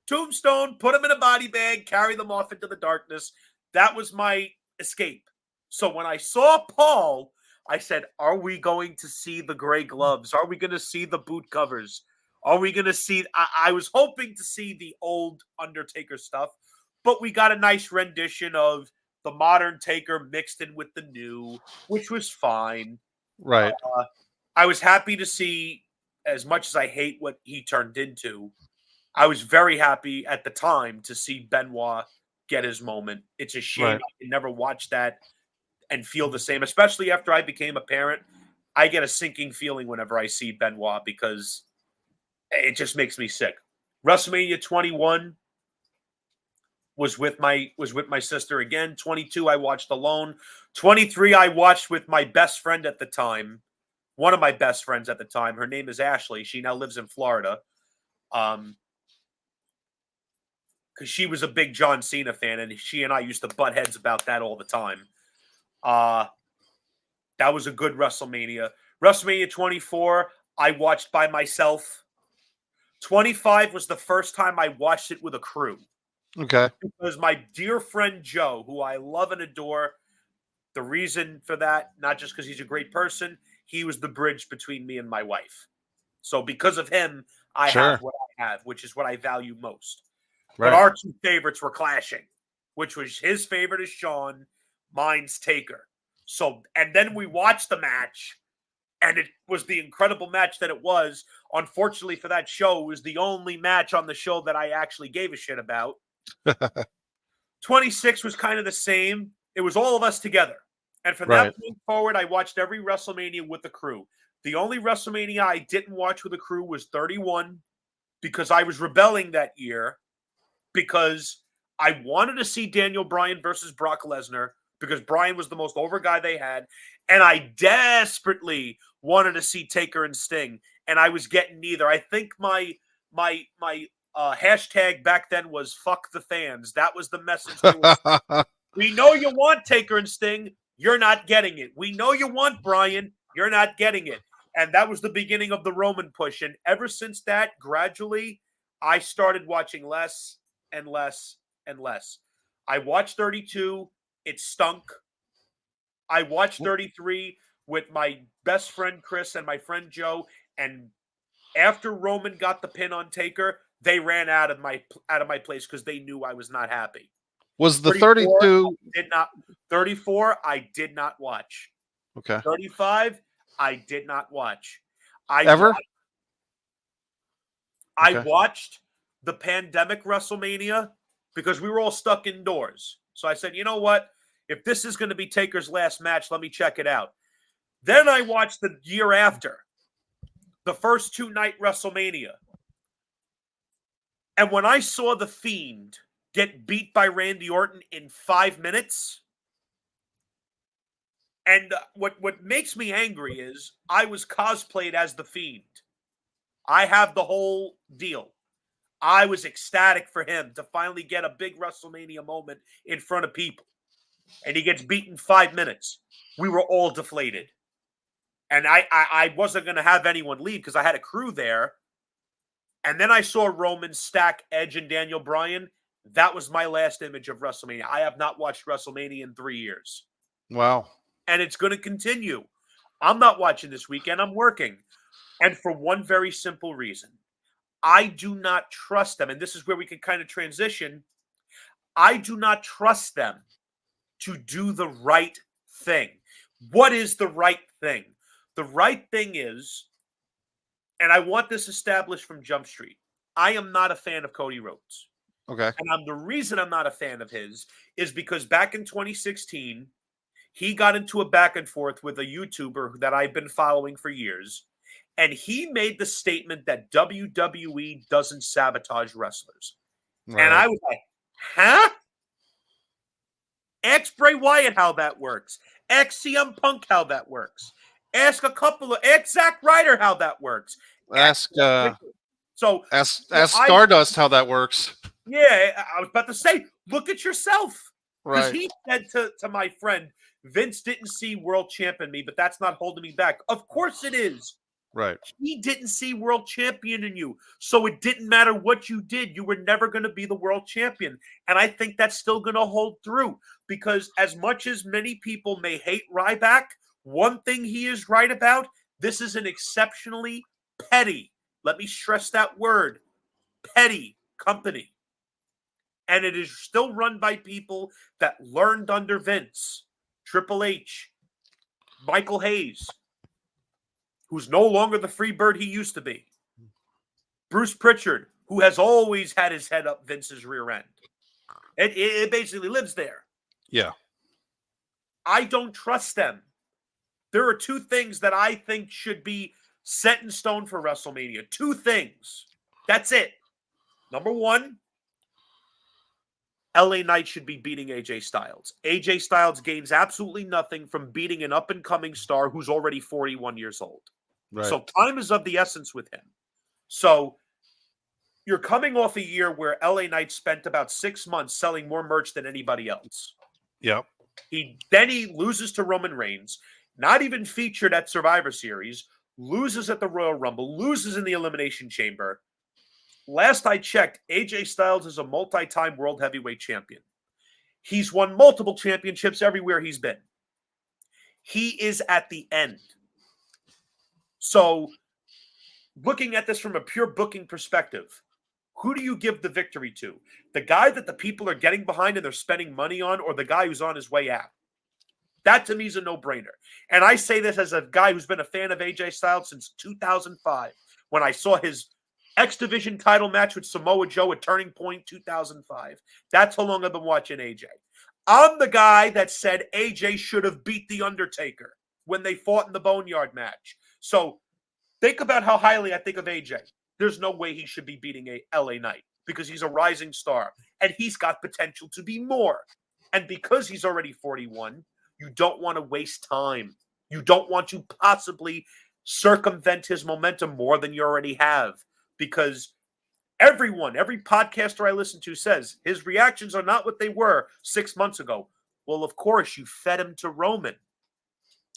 Tombstone, put them in a body bag, carry them off into the darkness. That was my escape. So when I saw Paul, I said, are we going to see the gray gloves? Are we going to see the boot covers? Are we going to see? I was hoping to see the old Undertaker stuff, but we got a nice rendition of the modern Taker mixed in with the new, which was fine. right, I was happy to see, as much as I hate what he turned into, I was very happy at the time to see Benoit get his moment. It's a shame right. I can never watch that and feel the same, especially after I became a parent. I get a sinking feeling whenever I see Benoit because it just makes me sick. WrestleMania 21 was with my sister again. 22 I watched alone. 23 I watched with my best friend at the time. One of my best friends at the time. Her name is Ashley. She now lives in Florida. Because she was a big John Cena fan, and she and I used to butt heads about that all the time. That was a good WrestleMania. WrestleMania 24, I watched by myself. 25 was the first time I watched it with a crew. Okay, Because my dear friend Joe, who I love and adore, the reason for that, not just because he's a great person, he was the bridge between me and my wife. So because of him, I have sure, what I have, which is what I value most. But right, our two favorites were clashing, which was his favorite is Shawn, mine's Taker. So, and then we watched the match, and it was the incredible match that it was. Unfortunately for that show, it was the only match on the show that I actually gave a shit about. 26 was kind of the same. It was all of us together. And from that right. point forward, I watched every WrestleMania with the crew. The only WrestleMania I didn't watch with the crew was 31 because I was rebelling that year because I wanted to see Daniel Bryan versus Brock Lesnar because Bryan was the most over guy they had. And I desperately wanted to see Taker and Sting. And I was getting neither. I think my hashtag back then was fuck the fans. That was the message they were. We know you want Taker and Sting. You're not getting it. We know you want Bryan. You're not getting it. And that was the beginning of the Roman push. And ever since that, gradually, I started watching less and less and less. I watched 32. It stunk. I watched 33 with my best friend Chris and my friend Joe. And after Roman got the pin on Taker, they ran out of my place because they knew I was not happy. Was the 34, 32 did not 34, I did not watch. okay? 35, I did not watch. I Ever? I Okay. watched the pandemic WrestleMania because we were all stuck indoors. So I said, you know what? If this is going to be Taker's last match, let me check it out. Then I watched the year after, the first 2-night WrestleMania. And when I saw The Fiend get beat by Randy Orton in 5 minutes, and what makes me angry is I was cosplayed as The Fiend. I have the whole deal. I was ecstatic for him to finally get a big WrestleMania moment in front of people. And he gets beaten 5 minutes. We were all deflated. And I wasn't going to have anyone leave because I had a crew there. And then I saw Roman stack Edge and Daniel Bryan. That was my last image of WrestleMania. I have not watched WrestleMania in 3 years. Wow. And it's going to continue. I'm not watching this weekend. I'm working. And for one very simple reason. I do not trust them. And this is where we can kind of transition. I do not trust them to do the right thing. What is the right thing? The right thing is, and I want this established from Jump Street, I am not a fan of Cody Rhodes. Okay. And the reason I'm not a fan of his is because back in 2016, he got into a back and forth with a YouTuber that I've been following for years. And he made the statement that WWE doesn't sabotage wrestlers. Right. And I was like, huh? Ask Bray Wyatt how that works. Ask CM Punk how that works. Ask Zack Ryder how that works. Ask Stardust how that works. Yeah, I was about to say, look at yourself. Because Right. he said to my friend, Vince didn't see world champ in me, but that's not holding me back. Of course it is. Right. He didn't see world champion in you. So it didn't matter what you did. You were never going to be the world champion. And I think that's still going to hold through because as much as many people may hate Ryback, one thing he is right about, this is an exceptionally petty, let me stress that word, petty company. And it is still run by people that learned under Vince, Triple H, Michael Hayes, who's no longer the free bird he used to be. Bruce Pritchard, who has always had his head up Vince's rear end. It basically lives there. Yeah. I don't trust them. There are 2 things that I think should be set in stone for WrestleMania. 2 things. That's it. Number 1, LA Knight should be beating AJ Styles. AJ Styles gains absolutely nothing from beating an up-and-coming star who's already 41 years old. Right. So time is of the essence with him. So you're coming off a year where LA Knight spent about 6 months selling more merch than anybody else. Yep. He loses to Roman Reigns, not even featured at Survivor Series, loses at the Royal Rumble, loses in the Elimination Chamber. Last I checked, AJ Styles is a multi-time world heavyweight champion. He's won multiple championships everywhere he's been. He is at the end. So, looking at this from a pure booking perspective, who do you give the victory to? The guy that the people are getting behind and they're spending money on, or the guy who's on his way out? That to me is a no-brainer. And I say this as a guy who's been a fan of AJ Styles since 2005, when I saw his X Division title match with Samoa Joe at Turning Point 2005. That's how long I've been watching AJ. I'm the guy that said AJ should have beat The Undertaker when they fought in the Boneyard match. So think about how highly I think of AJ. There's no way he should be beating a LA Knight because he's a rising star and he's got potential to be more. And because he's already 41, you don't want to waste time. You don't want to possibly circumvent his momentum more than you already have because every podcaster I listen to says his reactions are not what they were 6 months ago. Well, of course, you fed him to Roman.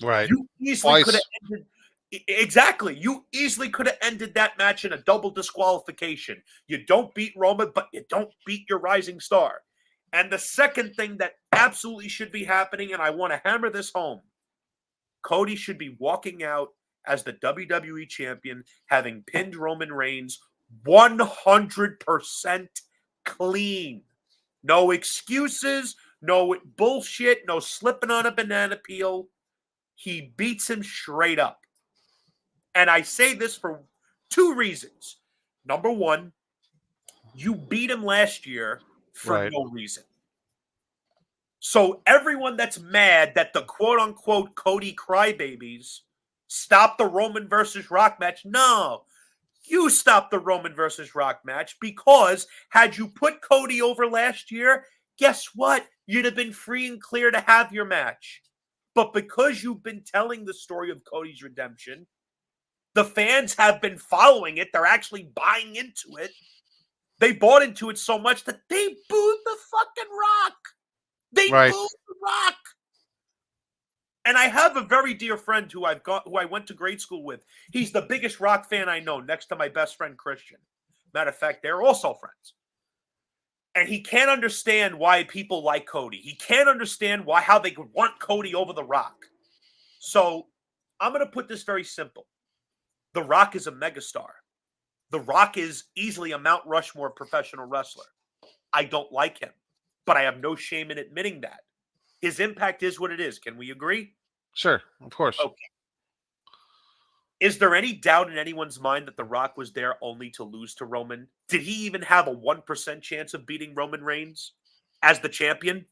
Right. You easily could have Twice. ended exactly. You easily could have ended that match in a double disqualification. You don't beat Roman, but you don't beat your rising star. And the second thing that absolutely should be happening, and I want to hammer this home, Cody should be walking out as the WWE champion, having pinned Roman Reigns 100% clean. No excuses, no bullshit, no slipping on a banana peel. He beats him straight up. And I say this for two reasons. Number one, you beat him last year for Right. no reason. So everyone that's mad that the quote unquote Cody crybabies stopped the Roman versus Rock match, no, you stopped the Roman versus Rock match because had you put Cody over last year, guess what? You'd have been free and clear to have your match. But because you've been telling the story of Cody's redemption, the fans have been following it. They're actually buying into it. They bought into it so much that they booed the fucking Rock. They Right. booed the Rock. And I have a very dear friend who I went to grade school with. He's the biggest Rock fan I know, next to my best friend Christian. Matter of fact, they're also friends. And he can't understand why people like Cody. He can't understand how they want Cody over the Rock. So I'm going to put this very simple. The Rock is a megastar. The Rock is easily a Mount Rushmore professional wrestler. I don't like him, but I have no shame in admitting that. His impact is what it is. Can we agree? Sure. Of course. Okay. Is there any doubt in anyone's mind that The Rock was there only to lose to Roman? Did he even have a 1% chance of beating Roman Reigns as the champion?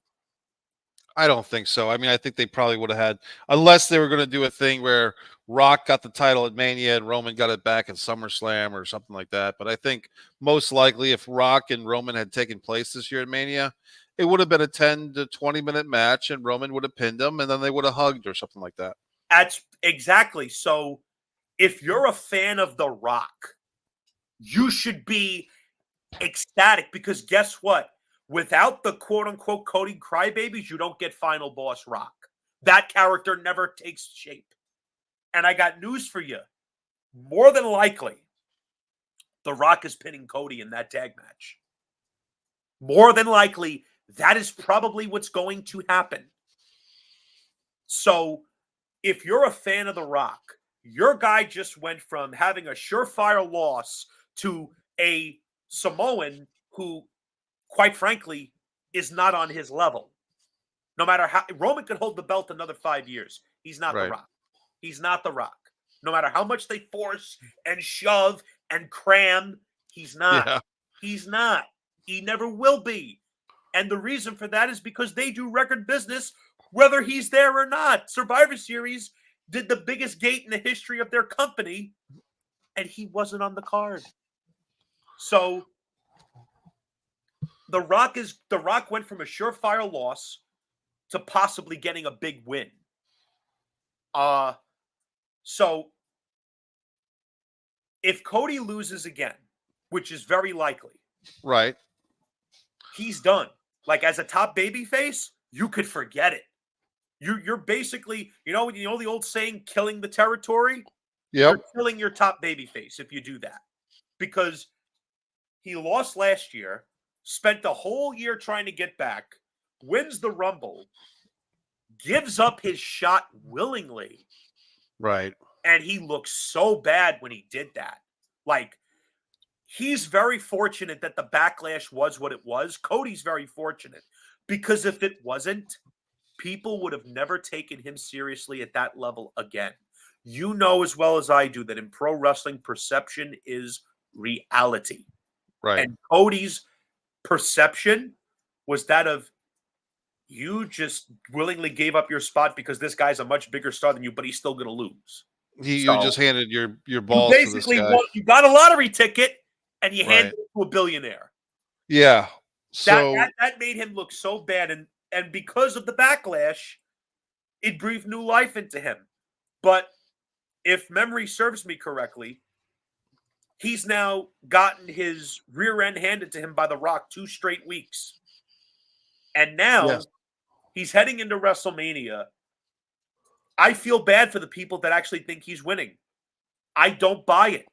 I don't think so. I mean, I think they probably would have had, unless they were going to do a thing where Rock got the title at Mania and Roman got it back at SummerSlam or something like that. But I think most likely, if Rock and Roman had taken place this year at Mania, it would have been a 10 to 20-minute match and Roman would have pinned him and then they would have hugged or something like that. That's exactly. So if you're a fan of The Rock, you should be ecstatic because guess what? Without the quote unquote Cody crybabies, you don't get Final Boss Rock. That character never takes shape. And I got news for you. More than likely, The Rock is pinning Cody in that tag match. More than likely, that is probably what's going to happen. So, if you're a fan of The Rock, your guy just went from having a surefire loss to a Samoan who, quite frankly, is not on his level. No matter how Roman could hold the belt another 5 years, he's not The Right. Rock. He's not The Rock. No matter how much they force and shove and cram, he's not. Yeah. He's not. He never will be. And the reason for that is because they do record business whether he's there or not. Survivor Series did the biggest gate in the history of their company, and he wasn't on the card. So The Rock went from a surefire loss to possibly getting a big win. So if Cody loses again, which is very likely, Right. he's done. Like as a top babyface, you could forget it. You're basically, you know the old saying, killing the territory? Yep. You're killing your top babyface if you do that. Because he lost last year, spent the whole year trying to get back, wins the Rumble, gives up his shot willingly, Right. and he looks so bad when he did that. Like, he's very fortunate that the backlash was what it was. Cody's very fortunate because if it wasn't, people would have never taken him seriously at that level again. You know as well as I do that in pro wrestling, perception is reality. Right. And Cody's perception was that of you just willingly gave up your spot because this guy's a much bigger star than you, but he's still going to lose. You So just handed your you balls to this basically guy. you got a lottery ticket and you handed Right. it to a billionaire. Yeah. That So that that made him look so bad, and because of the backlash, it breathed new life into him. But if memory serves me correctly, he's now gotten his rear end handed to him by The Rock 2 straight weeks. And yes. now he's heading into WrestleMania I feel bad for the people that actually think he's winning. I don't buy it.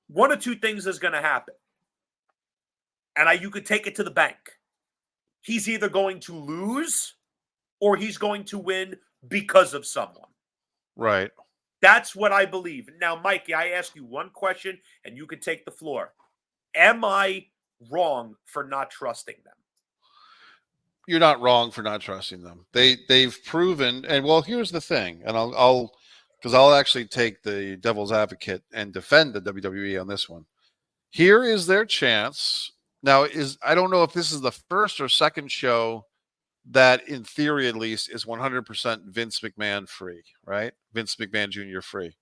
One or two things is going to happen. And you could take it to the bank. He's either going to lose or he's going to win because of someone. Right. That's what I believe. Now, Mikey, I ask you one question and you can take the floor. Am I wrong for not trusting them? You're not wrong for not trusting them. They've proven, and well, here's the thing, and I'll actually take the devil's advocate and defend the WWE on this one. Here is their chance. Now, I don't know if this is the first or second show that, in theory at least, is 100% Vince McMahon free, right? Vince McMahon Jr. free.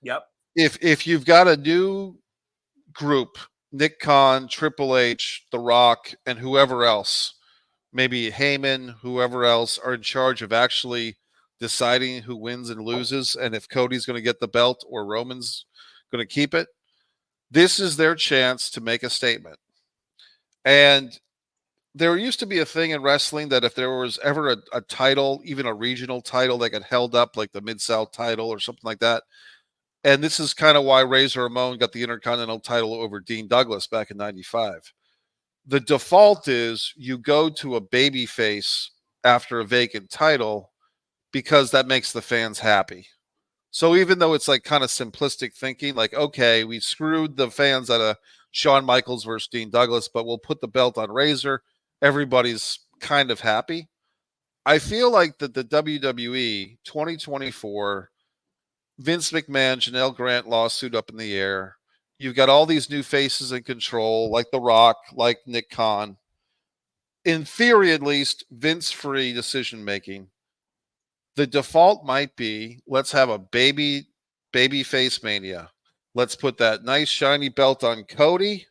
Yep. If you've got a new group, Nick Khan, Triple H, The Rock, and whoever else, maybe Heyman, whoever else, are in charge of actually deciding who wins and loses, and if Cody's going to get the belt or Roman's going to keep it, this is their chance to make a statement. And there used to be a thing in wrestling that if there was ever a title, even a regional title that got held up, like the Mid-South title or something like that, and this is kind of why Razor Ramon got the Intercontinental title over Dean Douglas back in 95. The default is you go to a baby face after a vacant title because that makes the fans happy. So even though it's like kind of simplistic thinking, like, okay, we screwed the fans out of Shawn Michaels versus Dean Douglas, but we'll put the belt on Razor. Everybody's kind of happy. I feel like that the WWE 2024 Vince McMahon, Janelle Grant lawsuit up in the air. You've got all these new faces in control, like The Rock, like Nick Khan. In theory, at least, Vince free decision making. The default might be let's have a baby face mania. Let's put that nice shiny belt on Cody.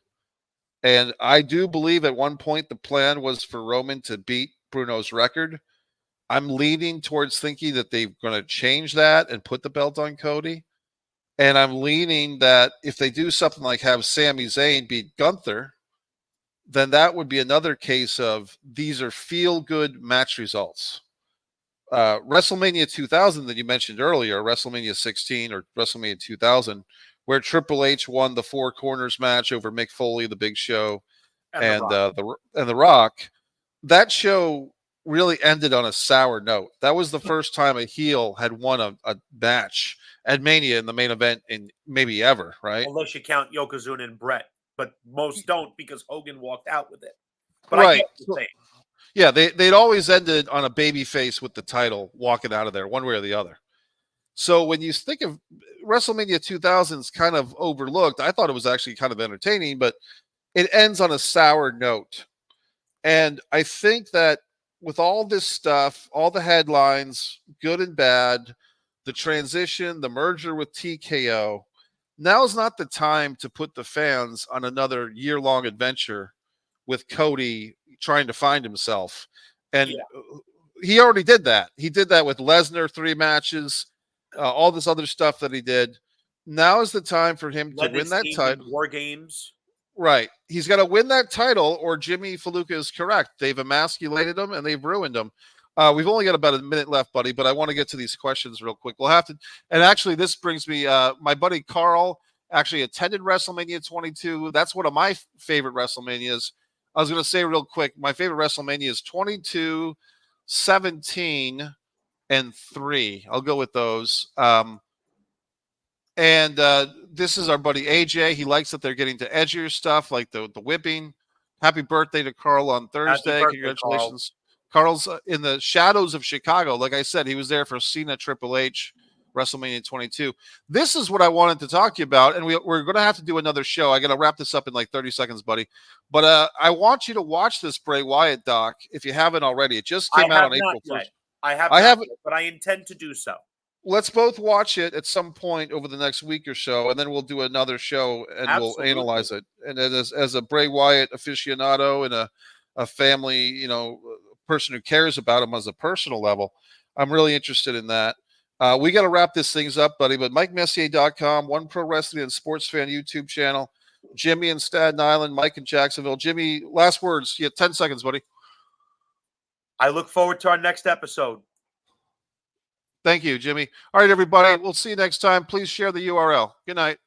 And I do believe at one point the plan was for Roman to beat Bruno's record. I'm leaning towards thinking that they're going to change that and put the belt on Cody. And I'm leaning that if they do something like have Sami Zayn beat Gunther, then that would be another case of these are feel-good match results. WrestleMania 2000 that you mentioned earlier, WrestleMania 16 or WrestleMania 2000, where Triple H won the Four Corners match over Mick Foley, the Big Show, and the Rock. That show really ended on a sour note. That was the first time a heel had won a match at Mania in the main event in maybe ever, right? Unless you count Yokozuna and Brett, but most don't because Hogan walked out with it. But I Right. get what you're saying. Yeah, they'd always ended on a baby face with the title walking out of there, one way or the other. So when you think of WrestleMania 2000's kind of overlooked, I thought it was actually kind of entertaining, but it ends on a sour note. And I think that with all this stuff, all the headlines, good and bad, the transition, the merger with TKO, now's not the time to put the fans on another year-long adventure with Cody trying to find himself. And he already did that. He did that with Lesnar, 3 matches, all this other stuff that he did. Now is the time for him to win that title. War Games. Right. He's got to win that title, or Jimmy Faluca is correct. They've emasculated him and they've ruined him. We've only got about a minute left, buddy, but I want to get to these questions real quick. We'll have to, and actually, this brings me, my buddy Carl actually attended WrestleMania 22. That's one of my favorite WrestleManias. I was going to say real quick, my favorite WrestleMania is 22, 17, and 3. I'll go with those. And this is our buddy AJ. He likes that they're getting to edgier stuff like the whipping. Happy birthday to Carl on Thursday. Congratulations. Carl's in the shadows of Chicago. Like I said, he was there for Cena Triple H, WrestleMania 22. This is what I wanted to talk to you about. And we're going to have to do another show. I got to wrap this up in like 30 seconds, buddy. But I want you to watch this Bray Wyatt doc if you haven't already. It just came out on April 1st. I haven't, but I intend to do so. Let's both watch it at some point over the next week or so, and then we'll do another show and we'll analyze it. And as a Bray Wyatt aficionado and a family, person who cares about him as a personal level, I'm really interested in that. We got to wrap this things up, buddy. But MikeMessier.com, One Pro Wrestling and Sports Fan YouTube channel, Jimmy in Staten Island, Mike in Jacksonville. Jimmy, last words. You have 10 seconds, buddy. I look forward to our next episode. Thank you, Jimmy. All right, everybody. We'll see you next time. Please share the URL. Good night.